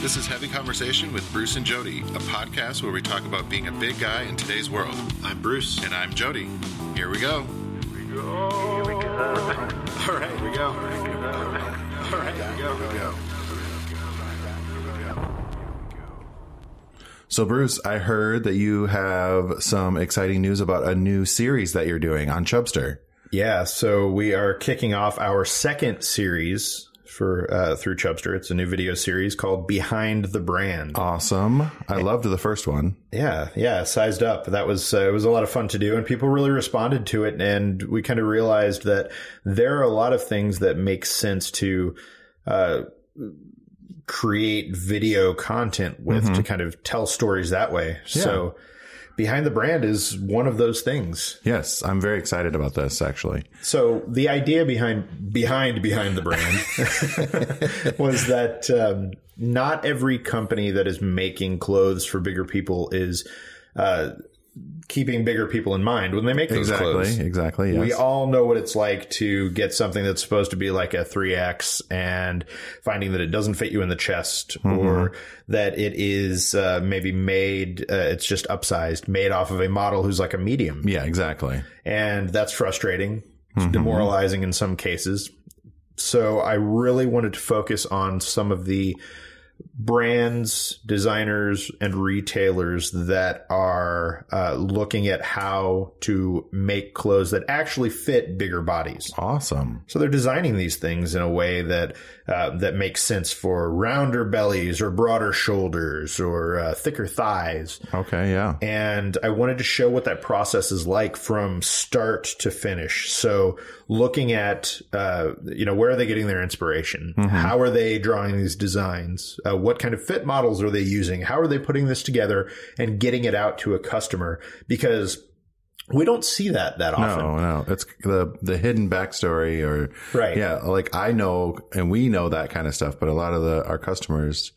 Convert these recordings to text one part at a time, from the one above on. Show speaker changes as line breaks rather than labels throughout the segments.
This is Heavy Conversation with Bruce and Jody, a podcast where we talk about being a big guy in today's world. I'm Bruce. And I'm Jody. Here we go.
Here we go.
All right, here we go. All right, here we go. So, Bruce, I heard that you have some exciting news about a new series that you're doing on Chubstr.
Yeah, so we are kicking off our second series for through Chubstr. It's a new video series called Behind the Brand.
Awesome. I loved the first one.
Yeah, sized up. That was it was a lot of fun to do, and people really responded to it. And we kind of realized that there are a lot of things that make sense to create video content with, to kind of tell stories that way. Yeah. So Behind the Brand is one of those things.
Yes, I'm very excited about this, actually.
So the idea behind the brand was that not every company that is making clothes for bigger people is keeping bigger people in mind when they make those clothes.
Exactly. Yes.
We all know what it's like to get something that's supposed to be like a 3X and finding that it doesn't fit you in the chest, or that it is maybe made, it's just upsized, made off of a model who's like a medium.
Yeah, exactly.
And that's frustrating. It's demoralizing in some cases. So I really wanted to focus on some of the brands, designers, and retailers that are looking at how to make clothes that actually fit bigger bodies.
Awesome.
So they're designing these things in a way that that makes sense for rounder bellies or broader shoulders or thicker thighs.
Okay, yeah.
And I wanted to show what that process is like from start to finish. So looking at, where are they getting their inspiration? How are they drawing these designs? What kind of fit models are they using? How are they putting this together and getting it out to a customer? Because we don't see that often.
No. It's the hidden backstory, or
right.
Yeah, like I know and we know that kind of stuff, but a lot of our customers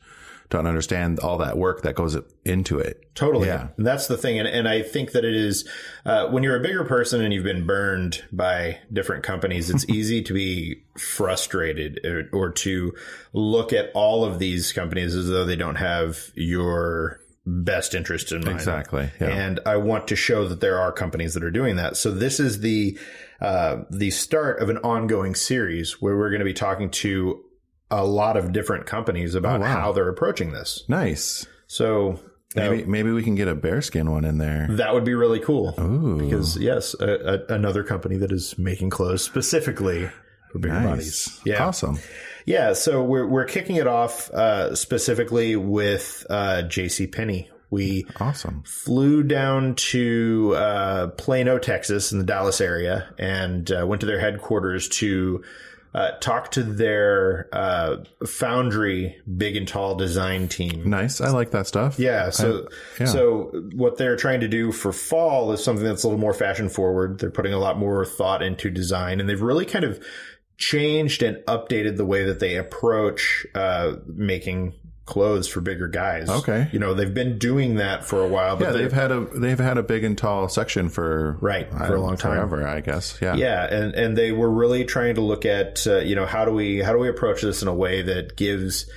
don't understand all that work that goes into it.
Totally.
Yeah.
And that's the thing. And I think that it is, when you're a bigger person and you've been burned by different companies, it's easy to be frustrated or to look at all of these companies as though they don't have your best interest in mind.
Exactly. Yeah.
And I want to show that there are companies that are doing that. So this is the start of an ongoing series where we're going to be talking to a lot of different companies about how they're approaching this.
Nice.
So
maybe we can get a bearskin one in there.
That would be really cool.
Ooh.
Because yes, another company that is making clothes specifically for bigger bodies. Yeah.
Awesome.
Yeah. So we're kicking it off specifically with JCPenney. We flew down to Plano, Texas, in the Dallas area, and went to their headquarters to talk to their Foundry big and tall design team.
Nice. I like that stuff.
Yeah. So what they're trying to do for fall is something that's a little more fashion forward. They're putting a lot more thought into design, and they've really kind of changed and updated the way that they approach making clothes for bigger guys.
Okay.
They've been doing that for a while. But
they've had a big and tall section for
a long time.
Forever, I guess. Yeah.
Yeah. And they were really trying to look at, how do we approach this in a way that gives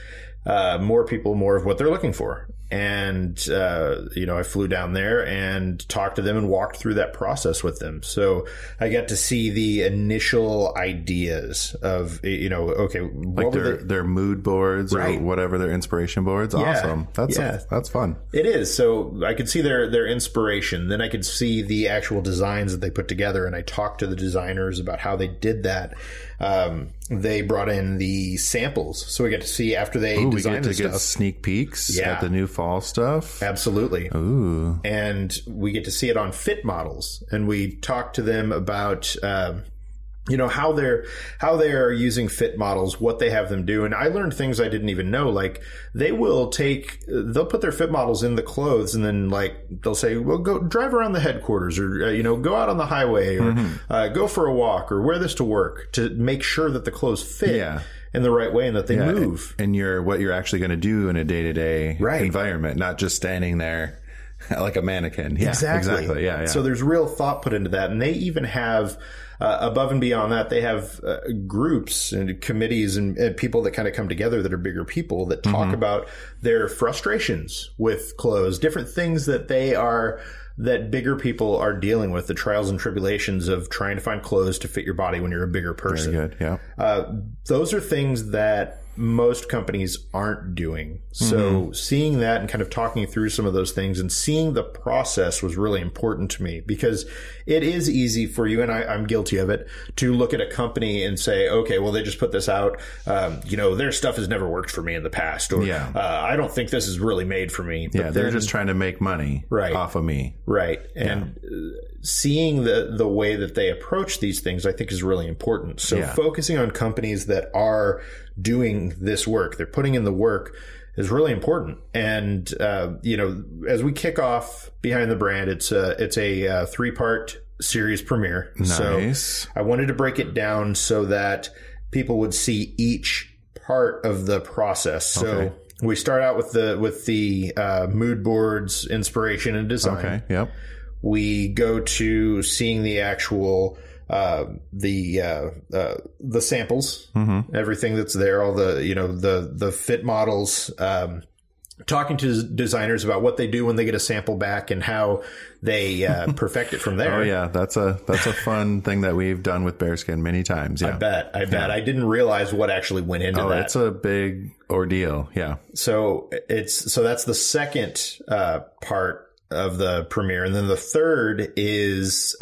more people more of what they're looking for. And, I flew down there and talked to them and walked through that process with them. So I got to see the initial ideas of, okay,
like their mood boards or whatever, their inspiration boards. Awesome. That's fun.
It is. So I could see their inspiration. Then I could see the actual designs that they put together. And I talked to the designers about how they did that. They brought in the samples. So we get to see after they designed the stuff.
We get sneak peeks at the new fall stuff.
Absolutely.
Ooh.
And we get to see it on fit models. And we talk to them about, how they're using fit models, what they have them do. And I learned things I didn't even know. Like they'll put their fit models in the clothes, and then they'll say, well, go drive around the headquarters, or, go out on the highway, or go for a walk, or wear this to work, to make sure that the clothes fit in the right way and that they move.
And what you're actually going to do in a day-to-day environment, not just standing there like a mannequin. Yeah, exactly. Yeah.
So there's real thought put into that. And they even have above and beyond that, they have groups and committees and people that kind of come together that are bigger people that talk about their frustrations with clothes, different things that that bigger people are dealing with, the trials and tribulations of trying to find clothes to fit your body when you're a bigger person.
Very good, yeah.
Those are things that most companies aren't doing. So seeing that and kind of talking through some of those things and seeing the process was really important to me, because it is easy for you, and I'm guilty of it, to look at a company and say, okay, well, they just put this out. Their stuff has never worked for me in the past, or I don't think this is really made for me. But
they're just trying to make money off of me.
Right. And seeing the way that they approach these things, I think, is really important. So focusing on companies that are doing this work, they're putting in the work, is really important. And, as we kick off Behind the Brand, it's a 3-part series premiere.
Nice.
So I wanted to break it down so that people would see each part of the process. So we start out with the mood boards, inspiration, and design.
Okay. Yep.
We go to seeing the actual the samples, everything that's there, all the fit models, talking to designers about what they do when they get a sample back and how they perfect it from there.
Oh yeah, that's a fun thing that we've done with Bearskin many times. Yeah.
I bet. I didn't realize what actually went into that.
It's a big ordeal. Yeah.
So that's the second part of the premiere, and then the third is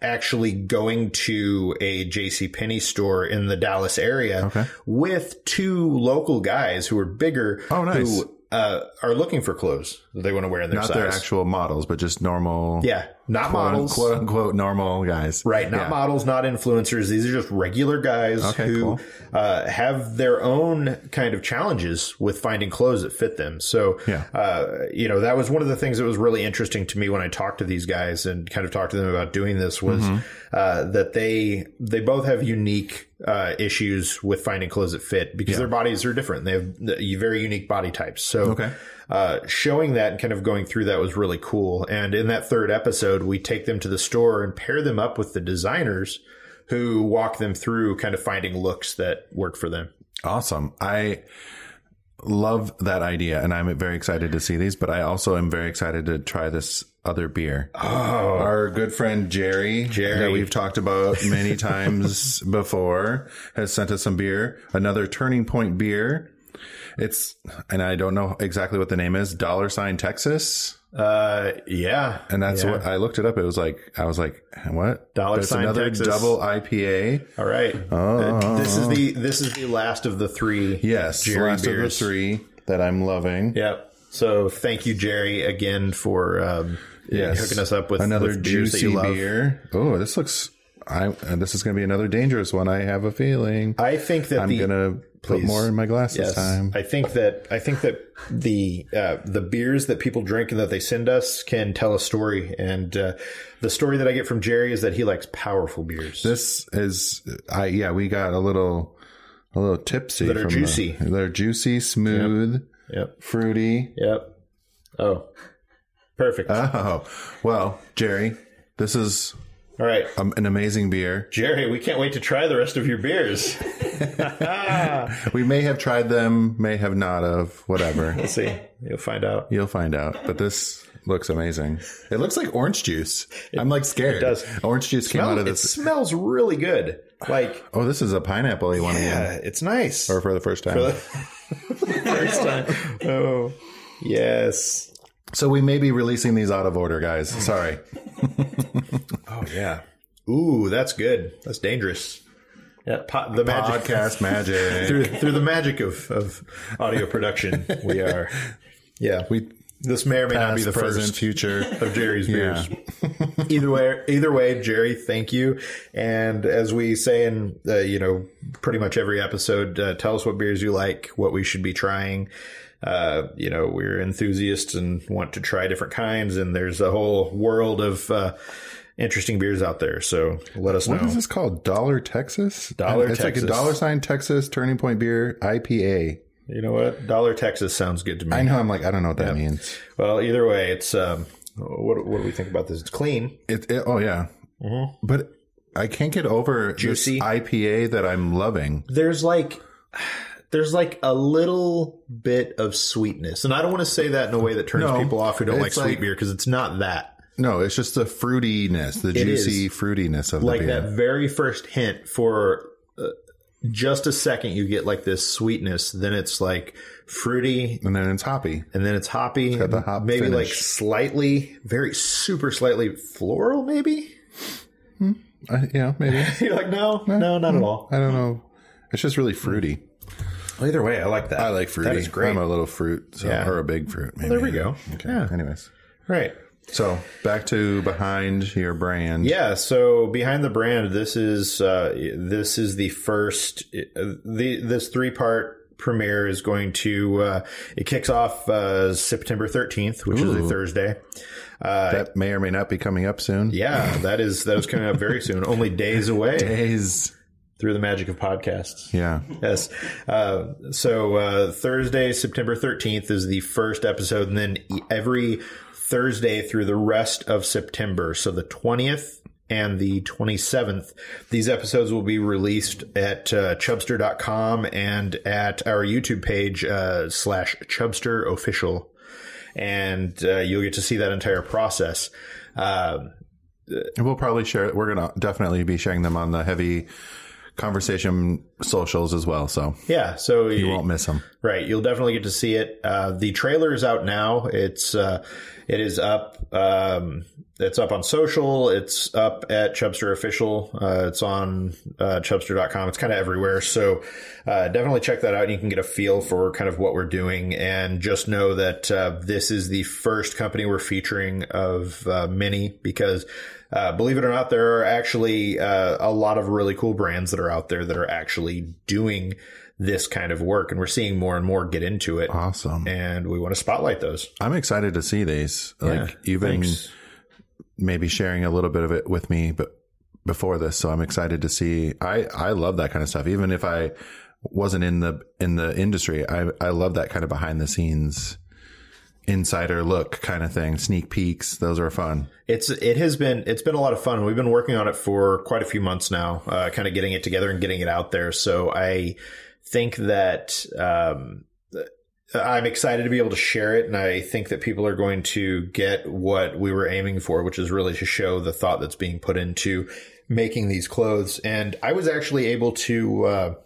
actually going to a JCPenney store in the Dallas area with 2 local guys who are bigger.
Oh, nice.
Who are looking for clothes that they want to wear in their size.
Not their actual models, but just normal.
Yeah. Not models.
Quote unquote normal guys.
Right. Not models, not influencers. These are just regular guys who have their own kind of challenges with finding clothes that fit them. So, that was one of the things that was really interesting to me when I talked to these guys and kind of talked to them about doing this was that they both have unique issues with finding clothes that fit because their bodies are different. They have very unique body types. So showing that and kind of going through that was really cool. And in that third episode, we take them to the store and pair them up with the designers who walk them through kind of finding looks that work for them.
Awesome. I love that idea, and I'm very excited to see these, but I also am very excited to try this other beer.
Oh,
our good friend Jerry, that we've talked about many times before, has sent us some beer, another Turning Point beer. And I don't know exactly what the name is, $, Texas.
Yeah.
And that's what I looked it up. I was like, what?
$,
another
Texas.
double IPA.
All right. This is the last of the 3.
Yes.
Jerry
last
beers.
of the 3 that I'm loving.
Yep. So thank you, Jerry, again for hooking us up with
another
beers
juicy
that you love.
beer. Oh, this looks. This is going to be another dangerous one. I have a feeling.
I think that
I'm going to put more in my glass this time.
I think that the beers that people drink and that they send us can tell a story. And the story that I get from Jerry is that he likes powerful beers.
This is, we got a little tipsy.
That are juicy.
They're juicy, smooth, fruity.
Yep. Oh, perfect.
Oh, well, Jerry, this is
all right.
An amazing beer.
Jerry, we can't wait to try the rest of your beers.
We may have tried them, may have not of, whatever.
Let's see. You'll find out.
But this looks amazing. It looks like orange juice. I'm like scared.
It does.
Orange juice came out of this.
It smells really good. Like,
oh, this is a pineapple-y one again.
Yeah, it's nice.
Or for the first time.
First time. Oh, yes.
So we may be releasing these out of order, guys. Sorry.
Oh, yeah. Ooh, that's good. That's dangerous. Yeah, the magic.
Podcast magic.
through the magic of audio production, we are. Yeah. This may or may not be the
present, future
of Jerry's beers. Either way, Jerry, thank you. And as we say in, pretty much every episode, tell us what beers you like, what we should be trying. We're enthusiasts and want to try different kinds, and there's a whole world of interesting beers out there. So let us know.
What is this called? $, Texas?
It's
Texas. Like a $, Texas Turning Point beer IPA.
You know what? $, Texas sounds good to me.
I know. I'm like, I don't know what that means.
Well, either way, it's what do we think about this? It's clean.
Oh yeah.
Mm-hmm.
But I can't get over
juicy
this IPA that I'm loving.
There's like a little bit of sweetness. And I don't want to say that in a way that turns people off who don't like sweet beer, because it's not that.
No, it's just the fruitiness, the juicy fruitiness of the beer. Like
that very first hint for just a second, you get like this sweetness. Then it's like fruity.
And then it's hoppy.
It's got the hop maybe finish. Like slightly, very super slightly floral, maybe?
Yeah, maybe.
You're like, no, not at all.
I don't know. It's just really fruity.
Well, either way, I like that.
I like fruity.
That is great.
I'm a little fruit, or a big fruit. Maybe.
Well, there we go.
Okay. Yeah. Anyways.
Right.
So back to behind your brand.
Yeah. So behind the brand, this is the first. This 3-part premiere is going to. It kicks off September 13th, which is a Thursday.
That may or may not be coming up soon.
Yeah, that is coming up very soon. Only days away. Through the magic of podcasts.
Yeah.
Yes. So Thursday, September 13th is the first episode, and then every Thursday through the rest of September. So the 20th and the 27th, these episodes will be released at Chubstr.com and at our YouTube page /Chubstr official. And you'll get to see that entire process.
And we'll probably share it. We're going to definitely be sharing them on the Heavy Conversation socials as well. So
yeah, so
you won't miss them.
Right. You'll definitely get to see it. The trailer is out now. It is up. It's up on social. It's up at Chubstr official. It's on Chubstr.com. It's kind of everywhere. So definitely check that out. And you can get a feel for kind of what we're doing, and just know that this is the first company we're featuring of many, because believe it or not, there are actually a lot of really cool brands that are out there that are actually doing this kind of work, and we're seeing more and more get into it.
Awesome.
And we want to spotlight those.
I'm excited to see these. Like, you've been maybe sharing a little bit of it with me, but before this, so I'm excited to see. I love that kind of stuff. Even if I wasn't in the industry, I love that kind of behind the scenes insider look kind of thing. Sneak peeks, those are fun.
It's been a lot of fun. We've been working on it for quite a few months now, kind of getting it together and getting it out there. So I think that I'm excited to be able to share it, and I think that people are going to get what we were aiming for, which is really to show the thought that's being put into making these clothes. And I was actually able to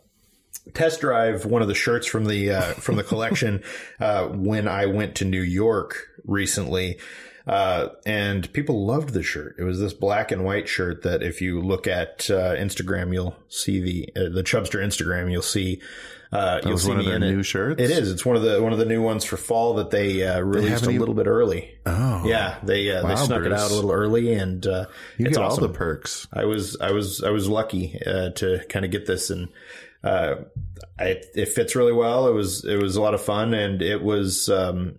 test drive one of the shirts from the collection when I went to New York recently. And people loved the shirt. It was this black and white shirt that if you look at Instagram, you'll see the Chubstr Instagram, you'll see you'll see
one of their new shirts.
It is. It's one of the new ones for fall that they released a little bit early.
Oh,
yeah. They snuck it out a little early, and
you
it's
get
awesome.
all the perks.
I was lucky to kind of get this, and it fits really well. It was a lot of fun, and it was a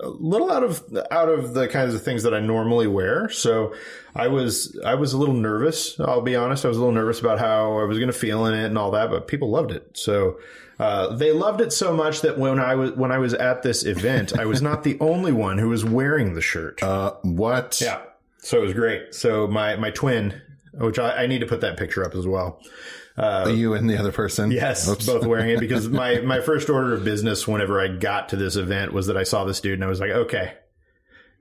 little out of the kinds of things that I normally wear. So I was a little nervous. I'll be honest. I was a little nervous about how I was going to feel in it and all that, but people loved it. So they loved it so much that when I was at this event, I was not the only one who was wearing the shirt.
What?
Yeah. So it was great. So my twin, which I need to put that picture up as well.
You and the other person?
Yes, both wearing it, because my first order of business whenever I got to this event was that I saw this dude and I was like, okay,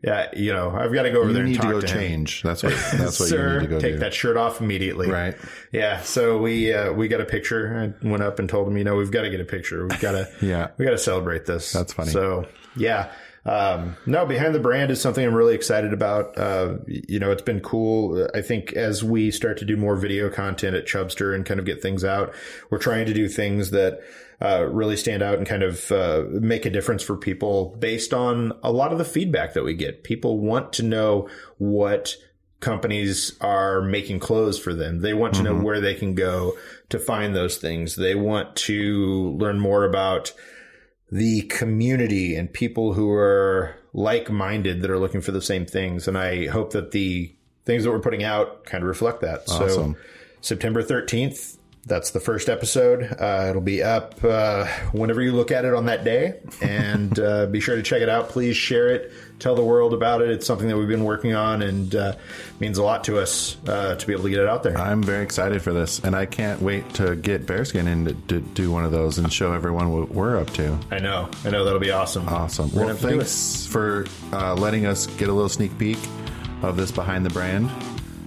yeah, I've got to go over there and talk to him. You need to go change. That's what Sir,
you need to go
take
do.
that shirt off immediately.
Right.
Yeah. So we got a picture. I went up and told him, we've got to get a picture. We've got to, we got to celebrate this.
That's funny.
So yeah. No, behind the brand is something I'm really excited about. It's been cool. I think as we start to do more video content at Chubstr and kind of get things out, we're trying to do things that really stand out and kind of make a difference for people based on a lot of the feedback that we get. People want to know what companies are making clothes for them. They want to know where they can go to find those things. They want to learn more about the community and people who are like-minded that are looking for the same things. And I hope that the things that we're putting out kind of reflect that.
Awesome.
So September 13th, That's the first episode. It'll be up whenever you look at it on that day. And be sure to check it out. Please share it. Tell the world about it. It's something that we've been working on and means a lot to us to be able to get it out there.
I'm very excited for this. And I can't wait to get Bearskin in to do one of those and show everyone what we're up to.
I know. That'll be awesome.
Awesome. Well, thanks for letting us get a little sneak peek of this behind the brand.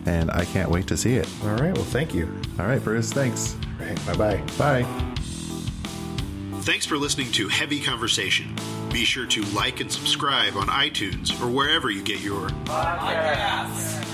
And I can't wait to see it.
All right. Well, thank you.
All right, Bruce. Thanks.
All right. Bye-bye.
Bye.
Thanks for listening to Heavy Conversation. Be sure to like and subscribe on iTunes or wherever you get your podcasts.